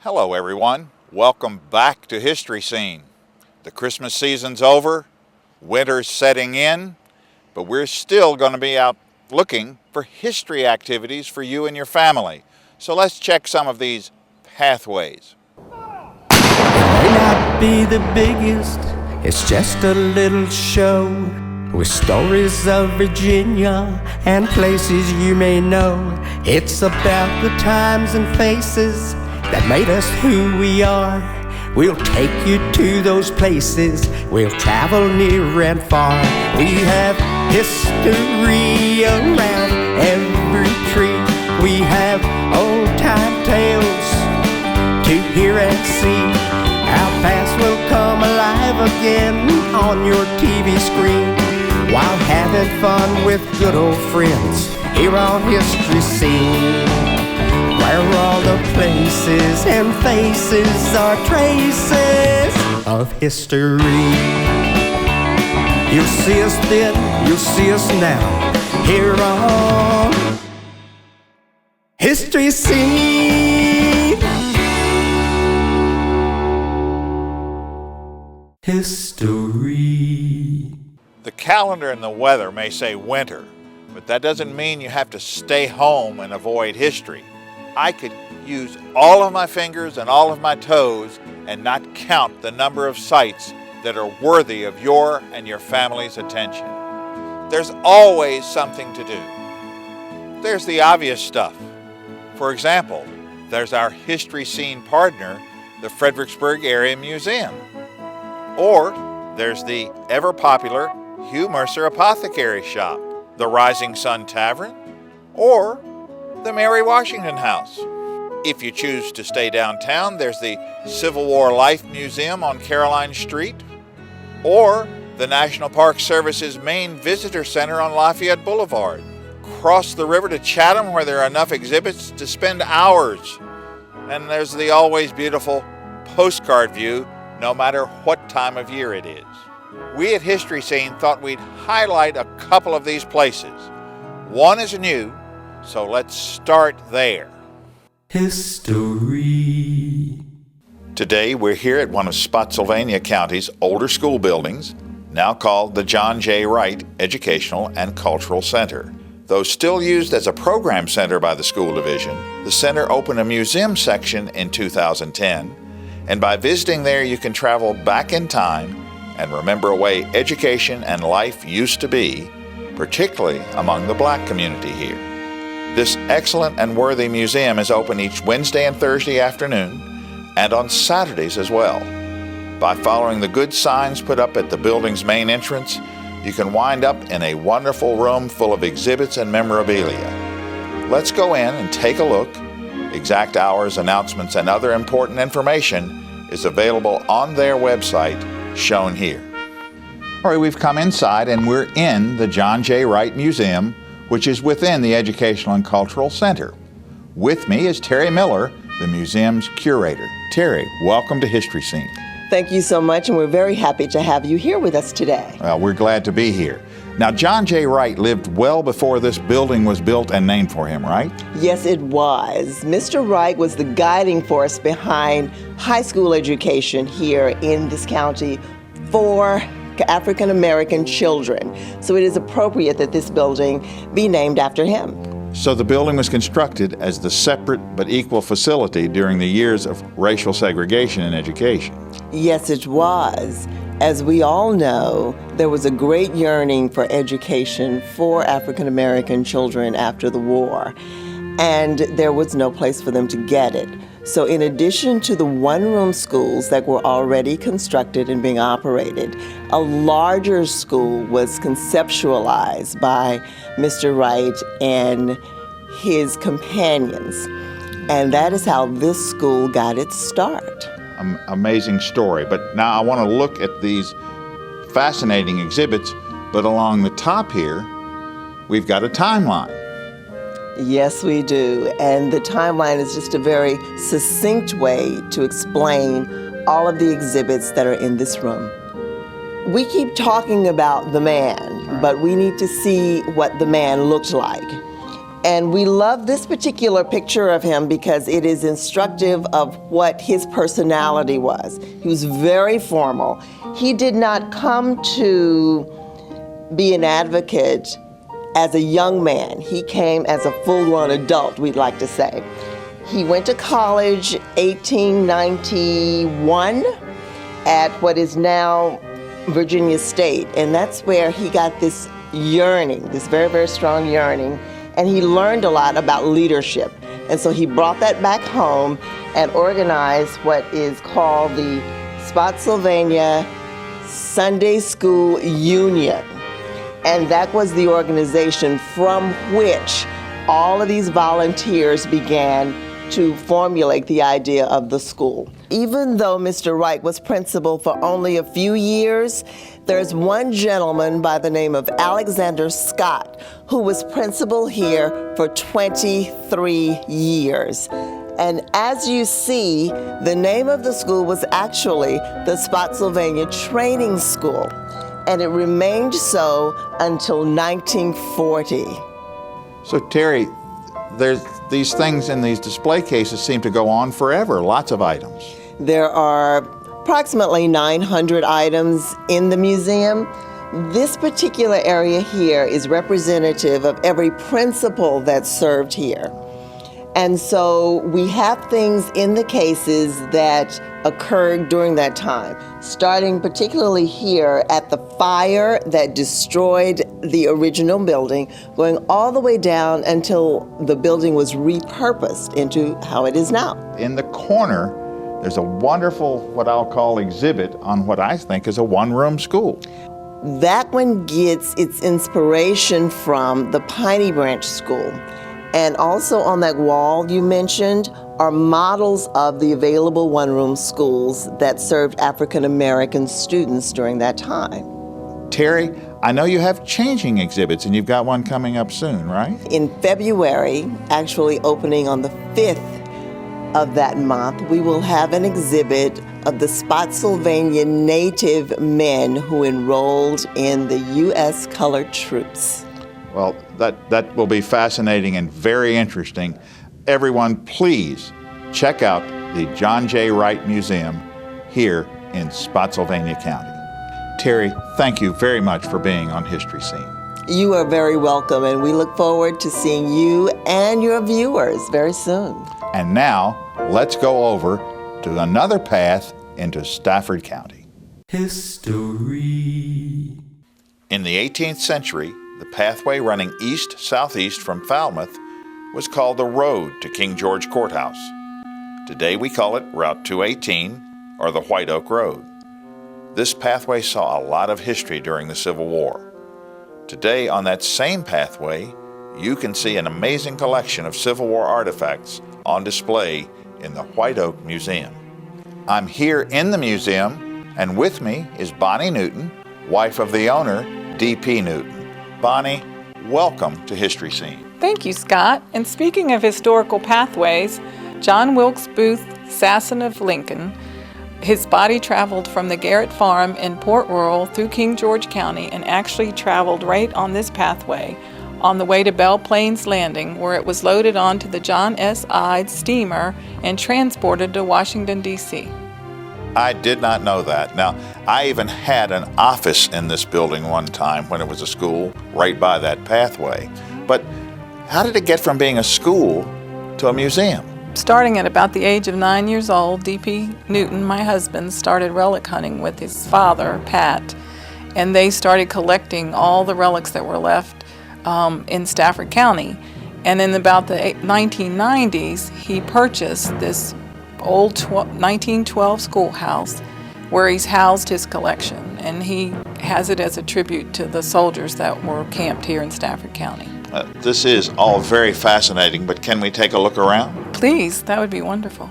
Hello everyone, welcome back to History Scene. The Christmas season's over, winter's setting in, but we're still going to be out looking for history activities for you and your family. So let's check some of these pathways. It may not be the biggest, it's just a little show with stories of Virginia and places you may know. It's about the times and faces that made us who we are. We'll take you to those places, we'll travel near and far. We have history around every tree. We have old-time tales to hear and see. Our past will come alive again on your TV screen, while having fun with good old friends here on History Scene, where all the places and faces are traces of history. You'll see us then, you'll see us now, here on History Scene. History. The calendar and the weather may say winter, but that doesn't mean you have to stay home and avoid history. I could use all of my fingers and all of my toes and not count the number of sites that are worthy of your and your family's attention. There's always something to do. There's the obvious stuff. For example, there's our History Scene partner, the Fredericksburg Area Museum. Or there's the ever-popular Hugh Mercer Apothecary Shop, the Rising Sun Tavern, or the Mary Washington House. If you choose to stay downtown, there's the Civil War Life Museum on Caroline Street, or the National Park Service's main visitor center on Lafayette Boulevard. Cross the river to Chatham, where there are enough exhibits to spend hours. And there's the always beautiful postcard view, no matter what time of year it is. We at History Scene thought we'd highlight a couple of these places. One is new, so let's start there. History. Today we're here at one of Spotsylvania County's older school buildings, now called the John J. Wright Educational and Cultural Center. Though still used as a program center by the school division, the center opened a museum section in 2010, and by visiting there you can travel back in time and remember a way education and life used to be, particularly among the Black community here. This excellent and worthy museum is open each Wednesday and Thursday afternoon, and on Saturdays as well. By following the good signs put up at the building's main entrance, you can wind up in a wonderful room full of exhibits and memorabilia. Let's go in and take a look. Exact hours, announcements, and other important information is available on their website, shown here. All right, we've come inside and we're in the John J. Wright Museum, which is within the Educational and Cultural Center. With me is Terry Miller, the museum's curator. Terry, welcome to History Scene. Thank you so much, and we're very happy to have you here with us today. Well, we're glad to be here. Now, John J. Wright lived well before this building was built and named for him, right? Yes, it was. Mr. Wright was the guiding force behind high school education here in this county for African American children. So it is appropriate that this building be named after him. So the building was constructed as the separate but equal facility during the years of racial segregation in education. Yes, it was. As we all know, there was a great yearning for education for African American children after the war, and there was no place for them to get it. So in addition to the one-room schools that were already constructed and being operated, a larger school was conceptualized by Mr. Wright and his companions. And that is how this school got its start. Amazing story. But now I want to look at these fascinating exhibits, but along the top here, we've got a timeline. Yes, we do. And the timeline is just a very succinct way to explain all of the exhibits that are in this room. We keep talking about the man, but we need to see what the man looked like. And we love this particular picture of him because it is instructive of what his personality was. He was very formal. He did not come to be an advocate as a young man. He came as a full-grown adult, we'd like to say. He went to college 1891 at what is now Virginia State, and that's where he got this yearning, this very, very strong yearning, and he learned a lot about leadership. And so he brought that back home and organized what is called the Spotsylvania Sunday School Union. And that was the organization from which all of these volunteers began to formulate the idea of the school. Even though Mr. Wright was principal for only a few years, there's one gentleman by the name of Alexander Scott who was principal here for 23 years. And as you see, the name of the school was actually the Spotsylvania Training School, and it remained so until 1940. So Terry, there's these things in these display cases seem to go on forever, lots of items. There are approximately 900 items in the museum. This particular area here is representative of every principal that served here. And so we have things in the cases that occurred during that time, starting particularly here at the fire that destroyed the original building, going all the way down until the building was repurposed into how it is now. In the corner, there's a wonderful, what I'll call exhibit on what I think is a one-room school. That one gets its inspiration from the Piney Branch School. And also on that wall you mentioned are models of the available one-room schools that served African American students during that time. Terry, I know you have changing exhibits and you've got one coming up soon, right? In February, actually opening on the 5th of that month, we will have an exhibit of the Spotsylvania native men who enrolled in the U.S. colored troops. Well, that will be fascinating and very interesting. Everyone, please check out the John J. Wright Museum here in Spotsylvania County. Terry, thank you very much for being on History Scene. You are very welcome, and we look forward to seeing you and your viewers very soon. And now, let's go over to another path into Stafford County. History. In the 18th century, the pathway running east-southeast from Falmouth was called the Road to King George Courthouse. Today we call it Route 218 or the White Oak Road. This pathway saw a lot of history during the Civil War. Today on that same pathway, you can see an amazing collection of Civil War artifacts on display in the White Oak Museum. I'm here in the museum, and with me is Bonnie Newton, wife of the owner, D.P. Newton. Bonnie, welcome to History Scene. Thank you, Scott. And speaking of historical pathways, John Wilkes Booth, Sasson of Lincoln, his body traveled from the Garrett Farm in Port Royal through King George County and actually traveled right on this pathway on the way to Belle Plains Landing, where it was loaded onto the John S. Ide steamer and transported to Washington, D.C. I did not know that. Now, I even had an office in this building one time when it was a school right by that pathway. But how did it get from being a school to a museum? Starting at about the age of 9 years old, D.P. Newton, my husband, started relic hunting with his father, Pat, and they started collecting all the relics that were left in Stafford County. And in about the 1990s, he purchased this old 1912 schoolhouse where he's housed his collection, and he has it as a tribute to the soldiers that were camped here in Stafford County. This is all very fascinating, but can we take a look around? Please, that would be wonderful.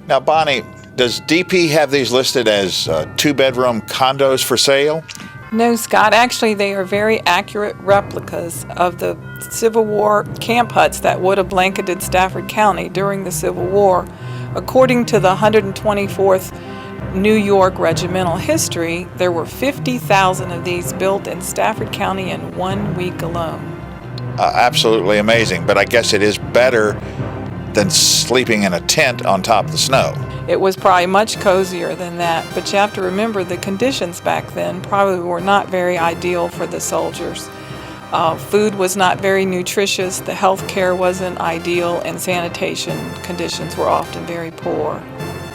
Now, Bonnie, does DP have these listed as two-bedroom condos for sale? No, Scott. Actually, they are very accurate replicas of the Civil War camp huts that would have blanketed Stafford County during the Civil War. According to the 124th New York Regimental History, there were 50,000 of these built in Stafford County in 1 week alone. Absolutely amazing, but I guess it is better than sleeping in a tent on top of the snow. It was probably much cozier than that, but you have to remember the conditions back then probably were not very ideal for the soldiers. Food was not very nutritious, the health care wasn't ideal, and sanitation conditions were often very poor.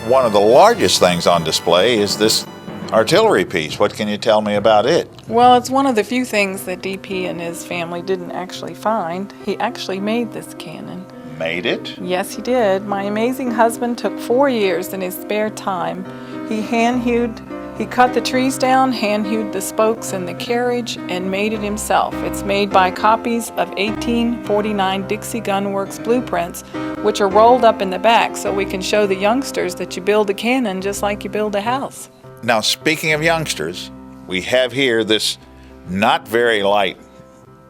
One of the largest things on display is this artillery piece. What can you tell me about it? Well, it's one of the few things that DP and his family didn't actually find. He actually made this cannon. Made it? Yes, he did. My amazing husband took 4 years in his spare time. He cut the trees down, hand-hewed the spokes and the carriage, and made it himself. It's made by copies of 1849 Dixie Gun Works blueprints, which are rolled up in the back so we can show the youngsters that you build a cannon just like you build a house. Now, speaking of youngsters, we have here this not very light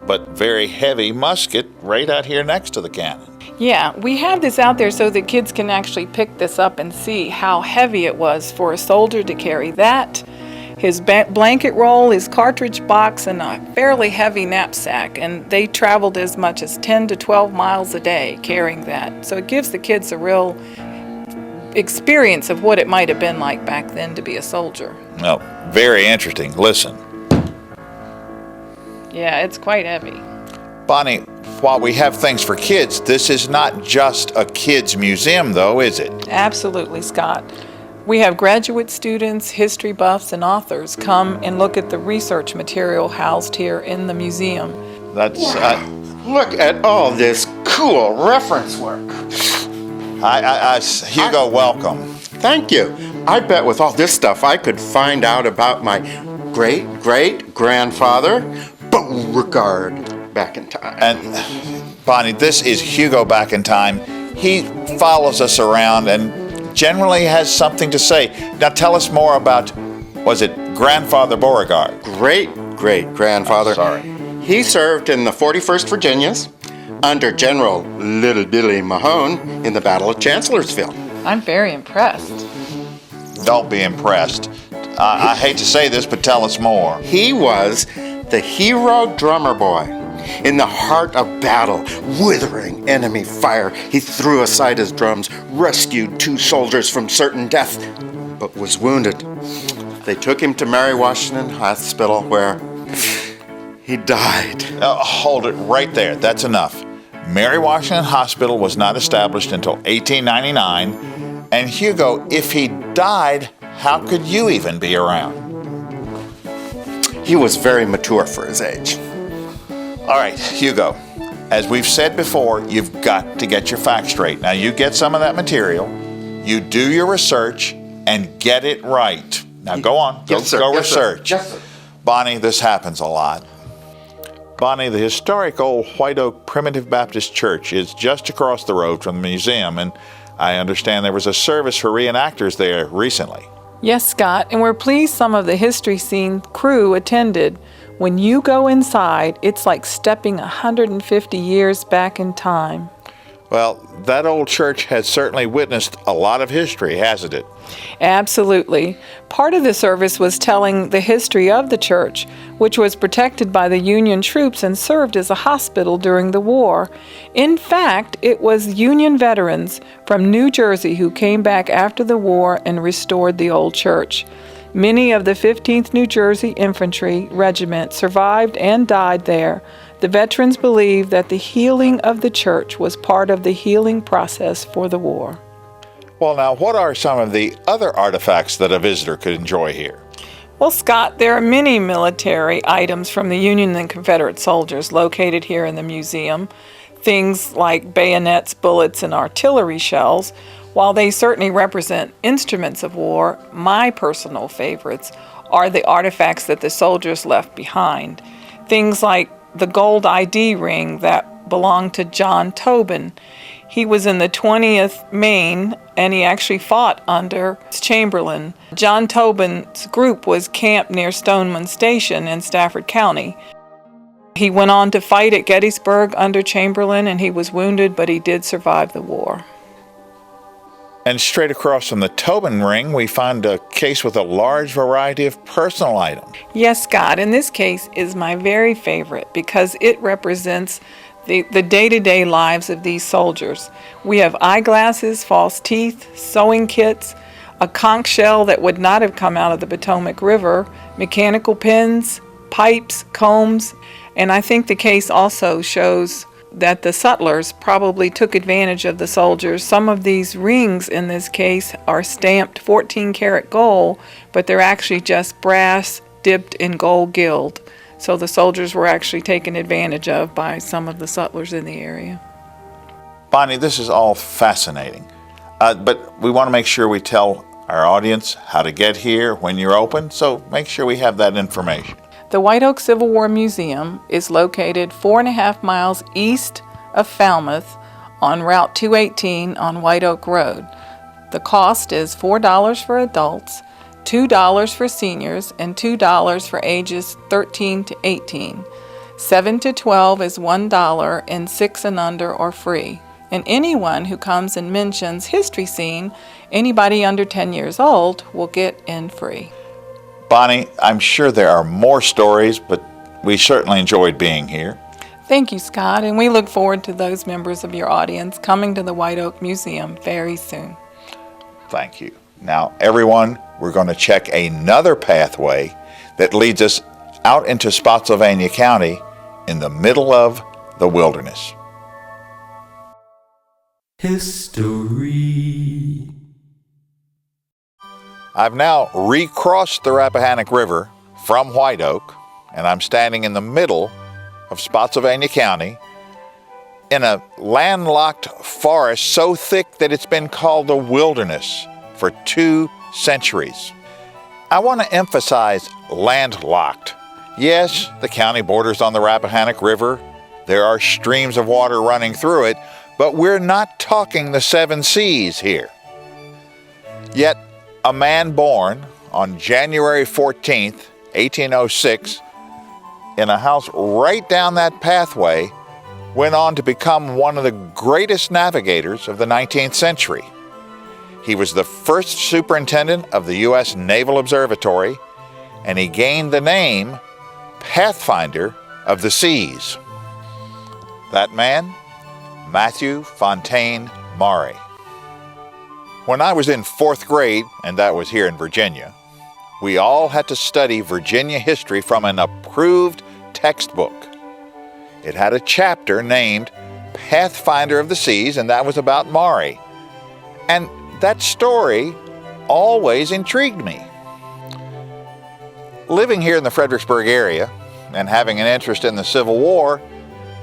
but very heavy musket right out here next to the cannon. Yeah, we have this out there so that kids can actually pick this up and see how heavy it was for a soldier to carry that, his blanket roll, his cartridge box, and a fairly heavy knapsack. And they traveled as much as 10 to 12 miles a day carrying that. So it gives the kids a real experience of what it might have been like back then to be a soldier. Well, very interesting. Listen. Yeah, it's quite heavy. Bonnie, while we have things for kids, this is not just a kids' museum, though, is it? Absolutely, Scott. We have graduate students, history buffs, and authors come and look at the research material housed here in the museum. That's, Look at all this cool reference work. Hugo, welcome. Thank you. I bet with all this stuff I could find out about my great-great-grandfather, Beauregard, back in time. And Bonnie, this is Hugo back in time. He follows us around and generally has something to say. Now tell us more about, was it Grandfather Beauregard? Great-great-grandfather. Oh, sorry. He served in the 41st Virginias under General Little Billy Mahone in the Battle of Chancellorsville. I'm very impressed. Don't be impressed. I hate to say this, but tell us more. He was the hero drummer boy. In the heart of battle, withering enemy fire, he threw aside his drums, rescued 2 soldiers from certain death, but was wounded. They took him to Mary Washington Hospital, where he died. Hold it right there. That's enough. Mary Washington Hospital was not established until 1899. And Hugo, if he died, how could you even be around? He was very mature for his age. All right, Hugo, as we've said before, you've got to get your facts straight. Now, you get some of that material, you do your research, and get it right. Now, go on. Yes, sir. Go Yes, sir. research. Yes, sir. Bonnie, this happens a lot. Bonnie, the historic old White Oak Primitive Baptist Church is just across the road from the museum, and I understand there was a service for reenactors there recently. Yes, Scott, and we're pleased some of the history scene crew attended. When you go inside, it's like stepping 150 years back in time. Well, that old church has certainly witnessed a lot of history, hasn't it? Absolutely. Part of the service was telling the history of the church, which was protected by the Union troops and served as a hospital during the war. In fact, it was Union veterans from New Jersey who came back after the war and restored the old church. Many of the 15th New Jersey Infantry Regiment survived and died there. The veterans believed that the healing of the church was part of the healing process for the war. Well, now, what are some of the other artifacts that a visitor could enjoy here? Well, Scott, there are many military items from the Union and Confederate soldiers located here in the museum. Things like bayonets, bullets, and artillery shells. While they certainly represent instruments of war, my personal favorites are the artifacts that the soldiers left behind. Things like the gold ID ring that belonged to John Tobin. He was in the 20th Maine, and he actually fought under Chamberlain. John Tobin's group was camped near Stoneman Station in Stafford County. He went on to fight at Gettysburg under Chamberlain, and he was wounded, but he did survive the war. And straight across from the Tobin ring, we find a case with a large variety of personal items. Yes, Scott, and this case is my very favorite because it represents the day-to-day lives of these soldiers. We have eyeglasses, false teeth, sewing kits, a conch shell that would not have come out of the Potomac River, mechanical pens, pipes, combs, and I think the case also shows that the sutlers probably took advantage of the soldiers. Some of these rings in this case are stamped 14-karat gold, but they're actually just brass dipped in gold gild. So the soldiers were actually taken advantage of by some of the sutlers in the area. Bonnie, this is all fascinating, but we want to make sure we tell our audience how to get here when you're open, so make sure we have that information. The White Oak Civil War Museum is located 4.5 miles east of Falmouth on Route 218 on White Oak Road. The cost is $4 for adults, $2 for seniors, and $2 for ages 13 to 18. 7 to 12 is $1, and 6 and under are free. And anyone who comes and mentions History Scene, anybody under 10 years old, will get in free. Bonnie, I'm sure there are more stories, but we certainly enjoyed being here. Thank you, Scott, and we look forward to those members of your audience coming to the White Oak Museum very soon. Thank you. Now, everyone, we're going to check another pathway that leads us out into Spotsylvania County in the middle of the wilderness. History. I've now recrossed the Rappahannock River from White Oak, and I'm standing in the middle of Spotsylvania County in a landlocked forest so thick that it's been called the wilderness for 2 centuries. I want to emphasize landlocked. Yes, the county borders on the Rappahannock River. There are streams of water running through it, but we're not talking the 7 seas here. Yet, a man born on January 14th, 1806, in a house right down that pathway, went on to become one of the greatest navigators of the 19th century. He was the first superintendent of the U.S. Naval Observatory, and he gained the name Pathfinder of the Seas. That man, Matthew Fontaine Maury. When I was in 4th grade, and that was here in Virginia, we all had to study Virginia history from an approved textbook. It had a chapter named Pathfinder of the Seas, and that was about Maury. And that story always intrigued me. Living here in the Fredericksburg area and having an interest in the Civil War,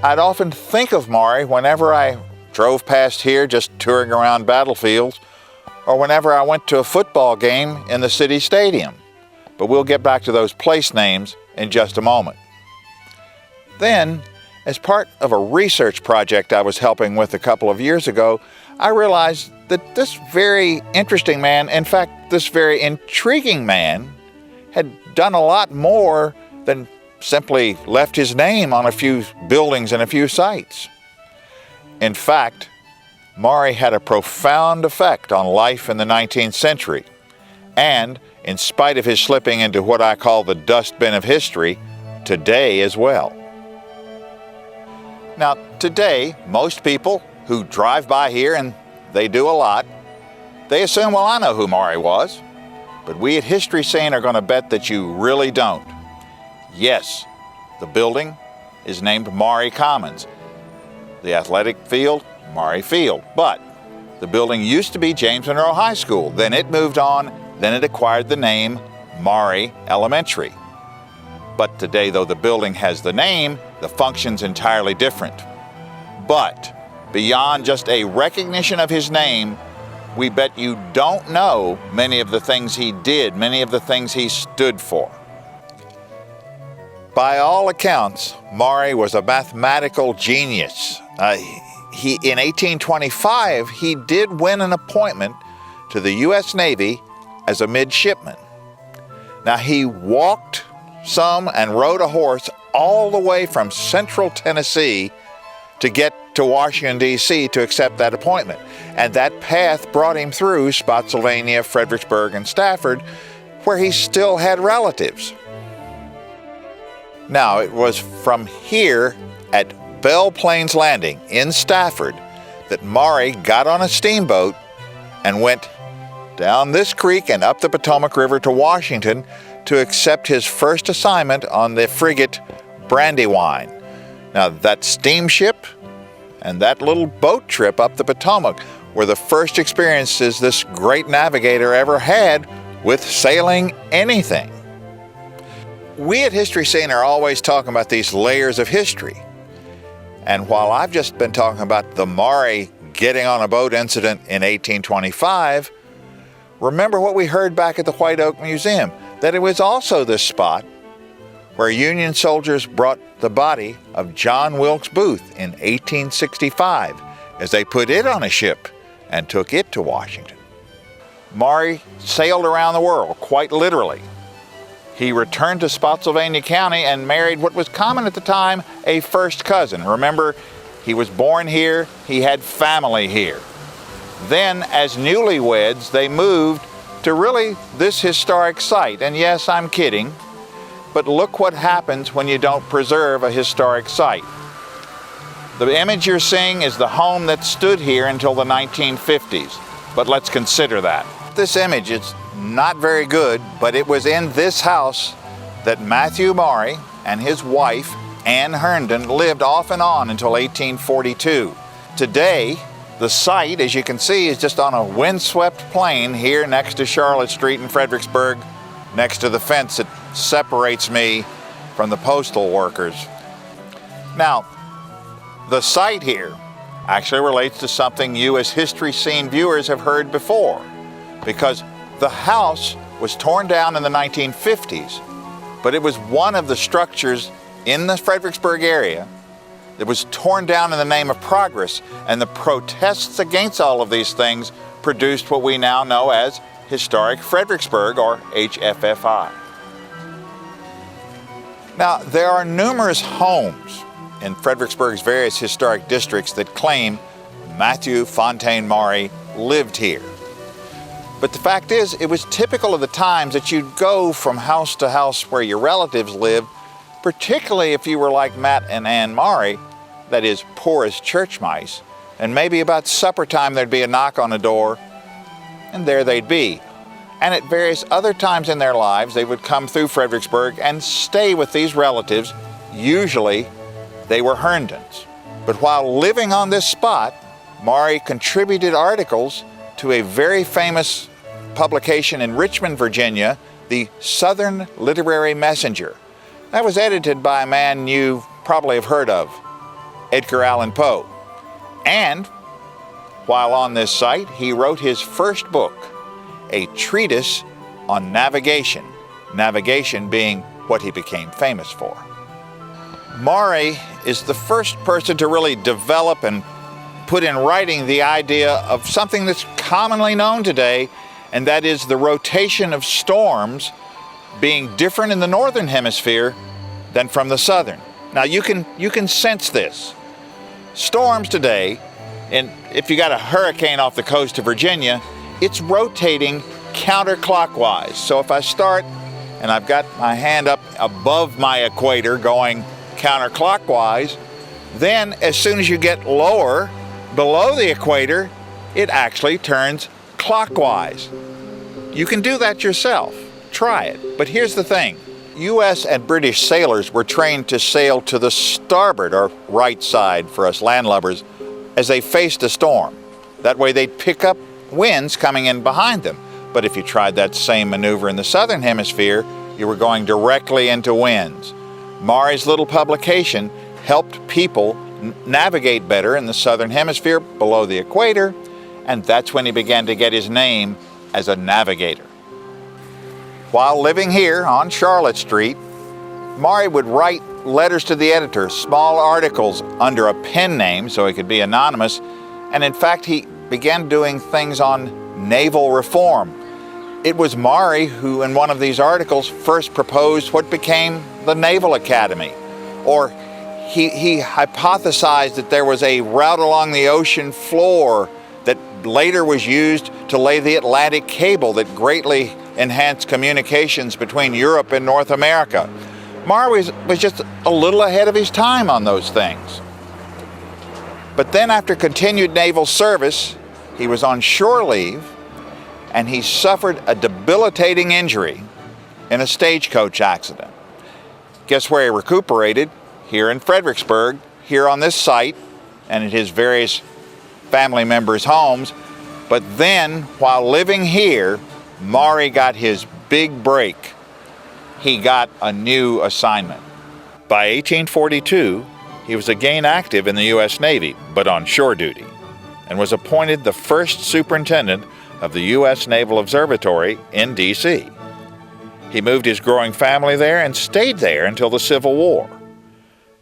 I'd often think of Maury whenever I drove past here just touring around battlefields, or whenever I went to a football game in the city stadium. But we'll get back to those place names in just a moment. Then, as part of a research project I was helping with a couple of years ago, I realized that this very interesting man, in fact, this very intriguing man, had done a lot more than simply left his name on a few buildings and a few sites. In fact, Maury had a profound effect on life in the 19th century, and in spite of his slipping into what I call the dustbin of history, today as well. Now, today, most people who drive by here, and they do a lot, they assume, well, I know who Maury was. But we at History Scene are going to bet that you really don't. Yes, the building is named Maury Commons. The athletic field, Maury Field. But the building used to be James Monroe High School. Then it moved on. Then it acquired the name Maury Elementary. But today, though the building has the name, the function's entirely different. But beyond just a recognition of his name, we bet you don't know many of the things he did, many of the things he stood for. By all accounts, Maury was a mathematical genius. In 1825, he did win an appointment to the U.S. Navy as a midshipman. Now, he walked some and rode a horse all the way from central Tennessee to get to Washington, D.C. to accept that appointment. And that path brought him through Spotsylvania, Fredericksburg, and Stafford, where he still had relatives. Now, it was from here at Belle Plains Landing in Stafford that Maury got on a steamboat and went down this creek and up the Potomac River to Washington to accept his first assignment on the frigate Brandywine. Now, that steamship and that little boat trip up the Potomac were the first experiences this great navigator ever had with sailing anything. We at History Scene are always talking about these layers of history. And while I've just been talking about the Maury getting on a boat incident in 1825, remember what we heard back at the White Oak Museum, that it was also this spot where Union soldiers brought the body of John Wilkes Booth in 1865 as they put it on a ship and took it to Washington. Maury sailed around the world, quite literally. He returned to Spotsylvania County and married what was common at the time, a first cousin. Remember, he was born here, he had family here. Then, as newlyweds, they moved to really this historic site. And yes, I'm kidding, but look what happens when you don't preserve a historic site. The image you're seeing is the home that stood here until the 1950s, but let's consider that. This image is not very good, but it was in this house that Matthew Maury and his wife, Anne Herndon, lived off and on until 1842. Today, the site, as you can see, is just on a windswept plain here next to Charlotte Street in Fredericksburg, next to the fence that separates me from the postal workers. Now, the site here actually relates to something you as History Scene viewers have heard before, because the house was torn down in the 1950s, but it was one of the structures in the Fredericksburg area that was torn down in the name of progress, and the protests against all of these things produced what we now know as Historic Fredericksburg, or HFFI. Now, there are numerous homes in Fredericksburg's various historic districts that claim Matthew Fontaine Maury lived here. But the fact is, it was typical of the times that you'd go from house to house where your relatives lived, particularly if you were like Matt and Ann Maury, that is, poor as church mice, and maybe about supper time there'd be a knock on the door, and there they'd be. And at various other times in their lives, they would come through Fredericksburg and stay with these relatives. Usually, they were Herndons. But while living on this spot, Maury contributed articles to a very famous publication in Richmond, Virginia, the Southern Literary Messenger. That was edited by a man you probably have heard of, Edgar Allan Poe. And while on this site, he wrote his first book, a treatise on navigation, navigation being what he became famous for. Maury is the first person to really develop and put in writing the idea of something that's commonly known today, and that is the rotation of storms being different in the northern hemisphere than from the southern. Now you can sense this. Storms today, and if you got a hurricane off the coast of Virginia, it's rotating counterclockwise. So if I start and I've got my hand up above my equator going counterclockwise, then as soon as you get lower below the equator, it actually turns clockwise. You can do that yourself. Try it. But here's the thing. U.S. and British sailors were trained to sail to the starboard, or right side for us landlubbers, as they faced a storm. That way they'd pick up winds coming in behind them. But if you tried that same maneuver in the southern hemisphere, you were going directly into winds. Maury's little publication helped people navigate better in the southern hemisphere below the equator, and that's when he began to get his name as a navigator. While living here on Charlotte Street, Maury would write letters to the editor, small articles under a pen name so he could be anonymous, and in fact he began doing things on naval reform. It was Maury who, in one of these articles, first proposed what became the Naval Academy, or he hypothesized that there was a route along the ocean floor that later was used to lay the Atlantic cable that greatly enhanced communications between Europe and North America. Maury was just a little ahead of his time on those things. But then after continued naval service, he was on shore leave and he suffered a debilitating injury in a stagecoach accident. Guess where he recuperated? Here in Fredericksburg, here on this site, and at his various family members' homes. But then, while living here, Maury got his big break. He got a new assignment. By 1842, he was again active in the U.S. Navy, but on shore duty, and was appointed the first superintendent of the U.S. Naval Observatory in D.C. He moved his growing family there and stayed there until the Civil War.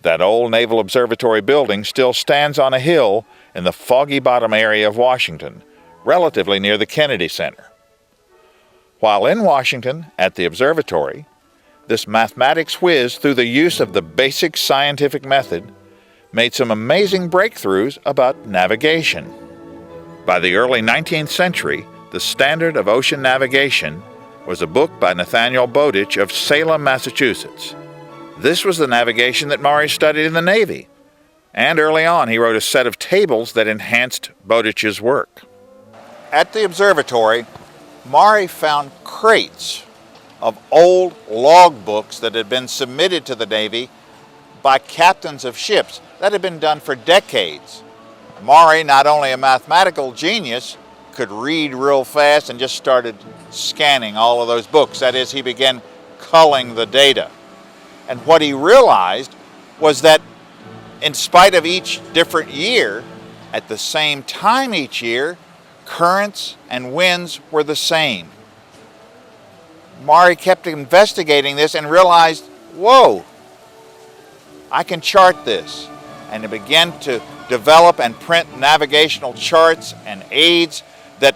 That old Naval Observatory building still stands on a hill in the Foggy Bottom area of Washington, relatively near the Kennedy Center. While in Washington at the observatory, this mathematics whiz, through the use of the basic scientific method, made some amazing breakthroughs about navigation. By the early 19th century, the standard of ocean navigation was a book by Nathaniel Bowditch of Salem, Massachusetts. This was the navigation that Maury studied in the Navy, and early on he wrote a set of tables that enhanced Bowditch's work. At the observatory, Maury found crates of old log books that had been submitted to the Navy by captains of ships. That had been done for decades. Maury, not only a mathematical genius, could read real fast and just started scanning all of those books. That is, he began culling the data. And what he realized was that in spite of each different year, at the same time each year, currents and winds were the same. Maury kept investigating this and realized, whoa, I can chart this. And he began to develop and print navigational charts and aids that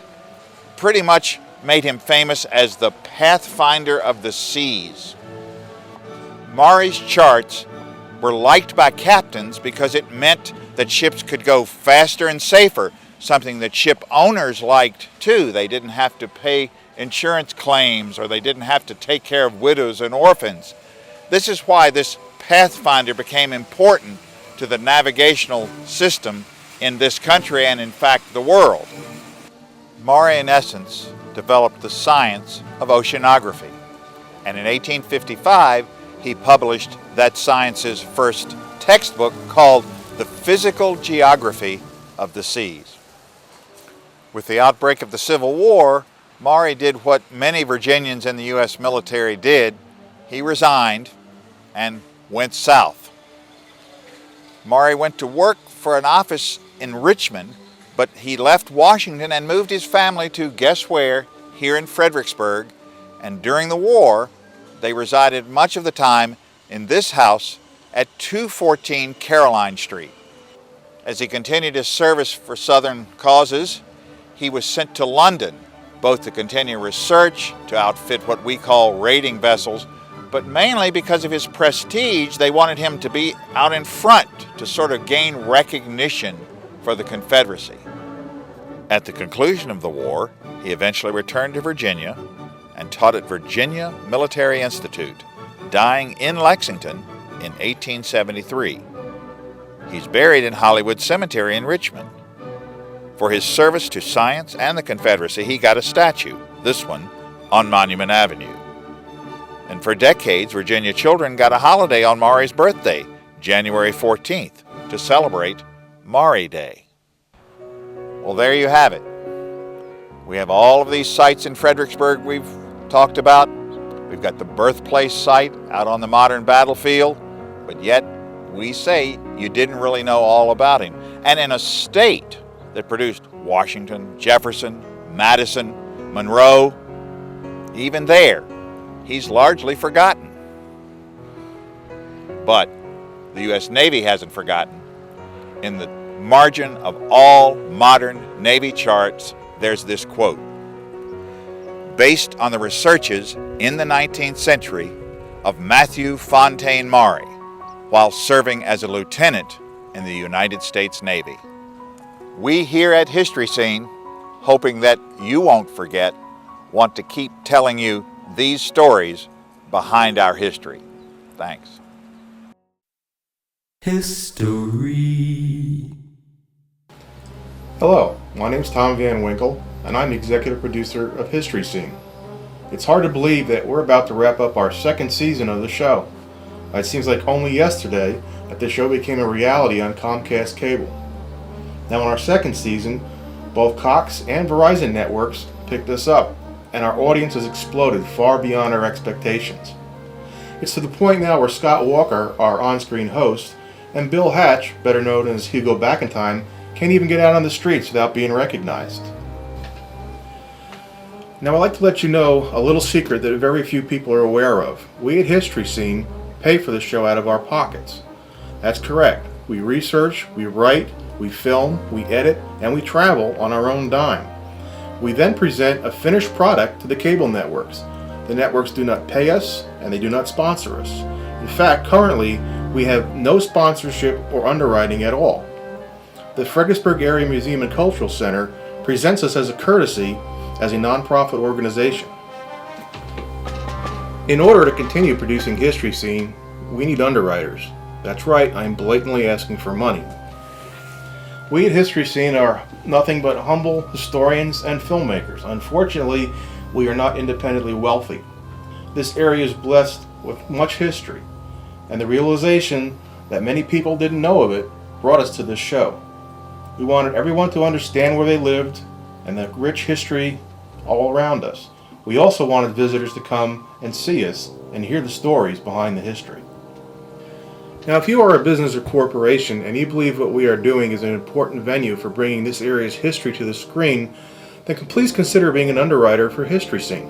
pretty much made him famous as the pathfinder of the seas. Maury's charts were liked by captains because it meant that ships could go faster and safer, something that ship owners liked too. They didn't have to pay insurance claims, or they didn't have to take care of widows and orphans. This is why this pathfinder became important to the navigational system in this country and in fact the world. Maury in essence developed the science of oceanography, and in 1855 he published that science's first textbook called The Physical Geography of the Seas. With the outbreak of the Civil War, Maury did what many Virginians in the U.S. military did. He resigned and went south. Maury went to work for an office in Richmond, but he left Washington and moved his family to, guess where, here in Fredericksburg, and during the war, they resided much of the time in this house at 214 Caroline Street. As he continued his service for Southern causes, he was sent to London, both to continue research, to outfit what we call raiding vessels, but mainly because of his prestige, they wanted him to be out in front to sort of gain recognition for the Confederacy. At the conclusion of the war, he eventually returned to Virginia and taught at Virginia Military Institute, dying in Lexington in 1873. He's buried in Hollywood Cemetery in Richmond. For his service to science and the Confederacy, he got a statue, this one, on Monument Avenue. And for decades, Virginia children got a holiday on Maury's birthday, January 14th, to celebrate Maury Day. Well, there you have it. We have all of these sites in Fredericksburg we've talked about. We've got the birthplace site out on the modern battlefield, but yet we say you didn't really know all about him. And in a state that produced Washington, Jefferson, Madison, Monroe, even there, he's largely forgotten. But the U.S. Navy hasn't forgotten. In the margin of all modern Navy charts, there's this quote: based on the researches in the 19th century of Matthew Fontaine Maury, while serving as a lieutenant in the United States Navy. We here at History Scene, hoping that you won't forget, want to keep telling you these stories behind our history. Thanks. History. Hello, my name is Tom Van Winkle, and I'm the executive producer of History Scene. It's hard to believe that we're about to wrap up our second season of the show. It seems like only yesterday that the show became a reality on Comcast Cable. Now in our second season, both Cox and Verizon networks picked us up, and our audience has exploded far beyond our expectations. It's to the point now where Scott Walker, our on-screen host, and Bill Hatch, better known as Hugo Backentime, can't even get out on the streets without being recognized. Now I'd like to let you know a little secret that very few people are aware of. We at History Scene pay for the show out of our pockets. That's correct. We research, we write, we film, we edit, and we travel on our own dime. We then present a finished product to the cable networks. The networks do not pay us, and they do not sponsor us. In fact, currently, we have no sponsorship or underwriting at all. The Fredericksburg Area Museum and Cultural Center presents us as a courtesy as a nonprofit organization. In order to continue producing History Scene, we need underwriters. That's right, I'm blatantly asking for money. We at History Scene are nothing but humble historians and filmmakers. Unfortunately, we are not independently wealthy. This area is blessed with much history, and the realization that many people didn't know of it brought us to this show. We wanted everyone to understand where they lived and the rich history all around us. We also wanted visitors to come and see us and hear the stories behind the history. Now, if you are a business or corporation and you believe what we are doing is an important venue for bringing this area's history to the screen, then please consider being an underwriter for History Scene.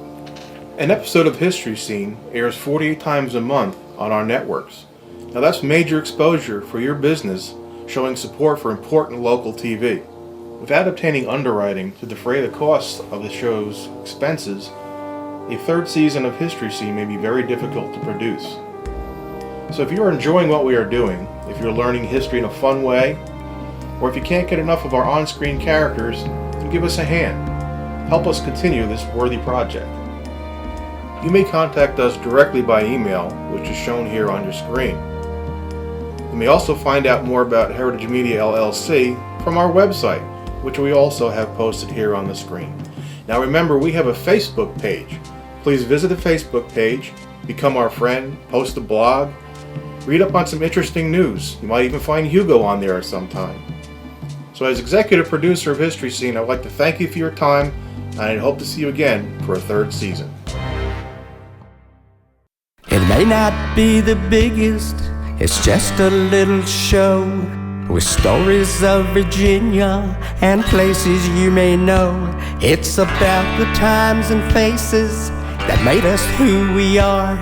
An episode of History Scene airs 48 times a month on our networks. Now that's major exposure for your business, showing support for important local TV. Without obtaining underwriting to defray the costs of the show's expenses, a third season of History Scene may be very difficult to produce. So if you are enjoying what we are doing, if you're learning history in a fun way, or if you can't get enough of our on-screen characters, then give us a hand. Help us continue this worthy project. You may contact us directly by email, which is shown here on your screen. You may also find out more about Heritage Media LLC from our website, which we also have posted here on the screen. Now remember, we have a Facebook page. Please visit the Facebook page, become our friend, post a blog, read up on some interesting news. You might even find Hugo on there at some time. So as executive producer of History Scene, I'd like to thank you for your time, and I hope to see you again for a third season. It may not be the biggest, it's just a little show with stories of Virginia and places you may know. It's about the times and faces that made us who we are.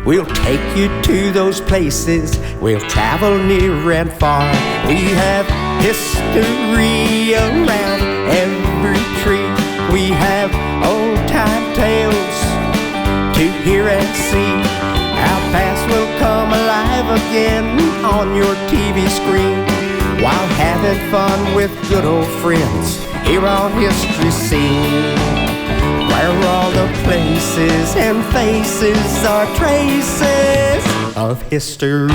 We'll take you to those places, we'll travel near and far. We have history around every tree. We have old-time tales to hear and see. Our past will come alive again on your TV screen, while having fun with good old friends here on History Scene, where all the places and faces are traces of history.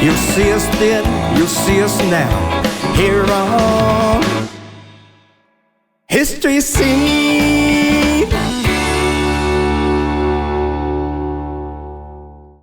You'll see us then, you'll see us now, here on History Scene.